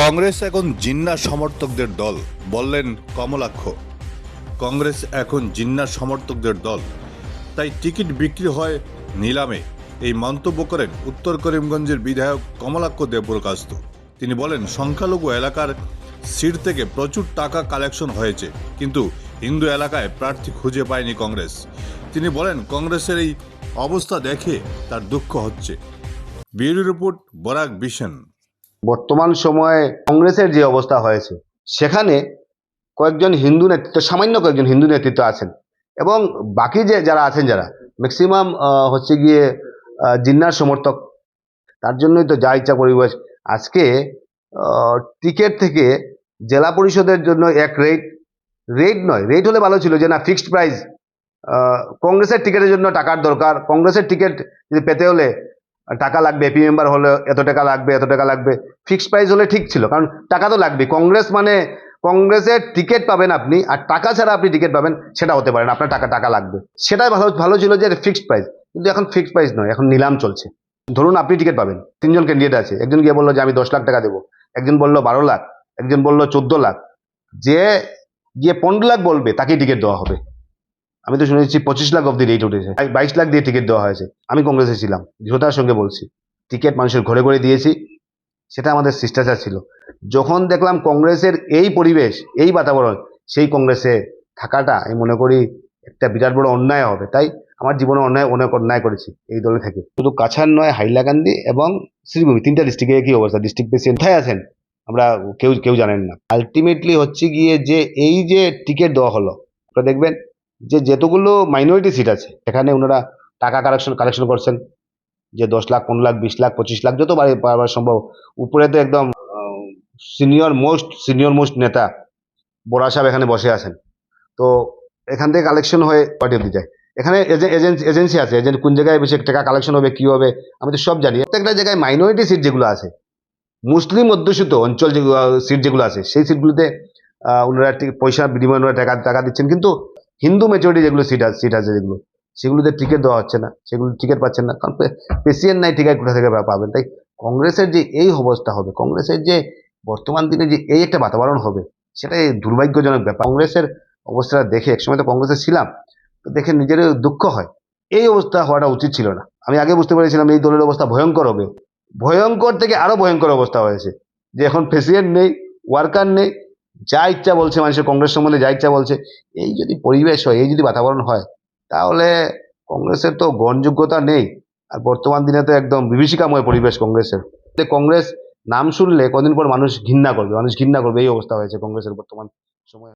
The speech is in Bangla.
কংগ্রেস এখন জিন্নার সমর্থকদের দল, বললেন কমলাক্ষ। কংগ্রেস এখন জিন্নার সমর্থকদের দল, তাই টিকিট বিক্রি হয় নিলামে, এই মন্তব্য করেন উত্তর করিমগঞ্জের বিধায়ক কমলাক্ষ দেবপ্রকাশ। তিনি বলেন, সংখ্যালঘু এলাকার সিট থেকে প্রচুর টাকা কালেকশন হয়েছে, কিন্তু হিন্দু এলাকায় প্রার্থী খুঁজে পায়নি কংগ্রেস। তিনি বলেন, কংগ্রেসের এই অবস্থা দেখে তার দুঃখ হচ্ছে। Bureau report, Barak vision. বর্তমান সময়ে কংগ্রেসের যে অবস্থা হয়েছে, সেখানে কয়েকজন হিন্দু নেতৃত্ব, সামান্য কয়েকজন হিন্দু নেতৃত্ব আছেন, এবং বাকি যে যারা আছেন, যারা ম্যাক্সিমাম হচ্ছে গিয়ে জিন্নার সমর্থক। তার জন্যই তো যা ইচ্ছা পরিবেশ। আজকে টিকিট থেকে জেলা পরিষদের জন্য এক রেট নয়, রেট হলে ভালো ছিল, যে না ফিক্সড প্রাইস। কংগ্রেসের টিকিটের জন্য টাকার দরকার, কংগ্রেসের টিকিট যদি পেতে হলে টাকা লাগবে, এপি মেম্বার হলে এত টাকা লাগবে, এত টাকা লাগবে। ফিক্সড প্রাইস হলে ঠিক ছিল, কারণ টাকা তো লাগবে। কংগ্রেস মানে কংগ্রেসের টিকিট পাবেন আপনি, আর টাকা ছাড়া আপনি টিকিট পাবেন সেটা হতে পারে না, আপনার টাকা লাগবে। সেটাই ভালো ছিল যে ফিক্সড প্রাইস, কিন্তু এখন ফিক্সড প্রাইস নয়, এখন নিলাম চলছে। ধরুন আপনি টিকিট পাবেন, তিনজন ক্যান্ডিডেট আছে, একজন গিয়ে বললো যে আমি 10 লাখ টাকা দেবো, একজন বললো 12 লাখ, একজন বললো 14 লাখ। যে গিয়ে 15 লাখ বলবে তাকেই টিকিট দেওয়া হবে। আমি তো শুনেছি 25 লাখ অব্দি রেট উঠেছে, 22 লাখ দিয়ে টিকিট দেওয়া হয়েছে। আমি কংগ্রেসে ছিলাম, দৃঢ়তার সঙ্গে বলছি, টিকিট মানুষের ঘরে ঘরে দিয়েছি, সেটা আমাদের শিষ্টাচার ছিল। যখন দেখলাম কংগ্রেসের এই পরিবেশ, এই বাতাবরণ, সেই কংগ্রেসে থাকাটা আমি মনে করি একটা বিরাট বড় অন্যায় হবে। তাই আমার জীবনে অনেক অন্যায় করেছি এই দলে থেকে। শুধু কাছাড় নয়, হাইলাকান্দি এবং শ্রীভূমি, 3টা ডিস্ট্রিক্টে একই অবস্থা। ডিস্ট্রিক্ট প্রেসিডেন্ট কোথায় আছেন আমরা কেউ জানেন না। আলটিমেটলি হচ্ছে গিয়ে যে এই যে টিকিট দেওয়া হলো, আপনারা দেখবেন যে যতগুলো মাইনরিটি সিট আছে সেখানে ওনারা টাকা কালেকশন করছেন, যে 10 লাখ, 15 লাখ, 20 লাখ, 25 লাখ, যত বাড়াবার সম্ভব। উপরে তো একদম সিনিয়র মোস্ট নেতা বড়া সাহেব এখানে বসে আছেন। তো এখান থেকে কালেকশন হয়ে পার্টি অব্দি যায়। এখানে এজেন্সি আছে, এজেন্ট কোন জায়গায় বেশি টাকা কালেকশন হবে, কি হবে, আমি তো সব জানি। প্রত্যেকটা জায়গায় মাইনরিটি সিট যেগুলো আছে, মুসলিম অধ্যুষিত অঞ্চল যেগুলো সিট যেগুলো আছে, সেই সিটগুলোতে ওনারা পয়সা বিনিময়ে ওনারা টাকা দিচ্ছেন, কিন্তু হিন্দু মেজরিটি যেগুলো সিট আছে যেগুলো, সেগুলোতে টিকিট দেওয়া হচ্ছে না, সেগুলো টিকিট পাচ্ছেন না, কারণ পেশিয়েন্ট নাই, টিকিট কোথা থেকে পাবেন। তাই কংগ্রেসের যে এই অবস্থা হবে, কংগ্রেসের যে বর্তমান দিনে যে এই একটা বাতাবরণ হবে, সেটাই দুর্ভাগ্যজনক ব্যাপার। কংগ্রেসের অবস্থাটা দেখে, একসময় তো কংগ্রেসে ছিলাম, তো দেখে নিজের দুঃখ হয়। এই অবস্থা হওয়াটা উচিত ছিল না। আমি আগে বুঝতে পেরেছিলাম এই দলের অবস্থা ভয়ঙ্কর হবে, ভয়ঙ্কর থেকে আরো ভয়ঙ্কর অবস্থা হয়েছে, যে এখন প্রেসিডেন্ট নেই, ওয়ার্কার নেই, যা ইচ্ছা বলছে মানুষের, কংগ্রেস সম্বন্ধে যা ইচ্ছা বলছে। এই যদি পরিবেশ হয়, এই যদি বাতাবরণ হয়, তাহলে কংগ্রেসের তো গ্রহণযোগ্যতা নেই। আর বর্তমান দিনে তো একদম বিভীষিকাময় পরিবেশ কংগ্রেসের। কংগ্রেস নাম শুনলে কদিন পর মানুষ ঘৃণা করবে, এই অবস্থা হয়েছে কংগ্রেসের বর্তমান সময়ে।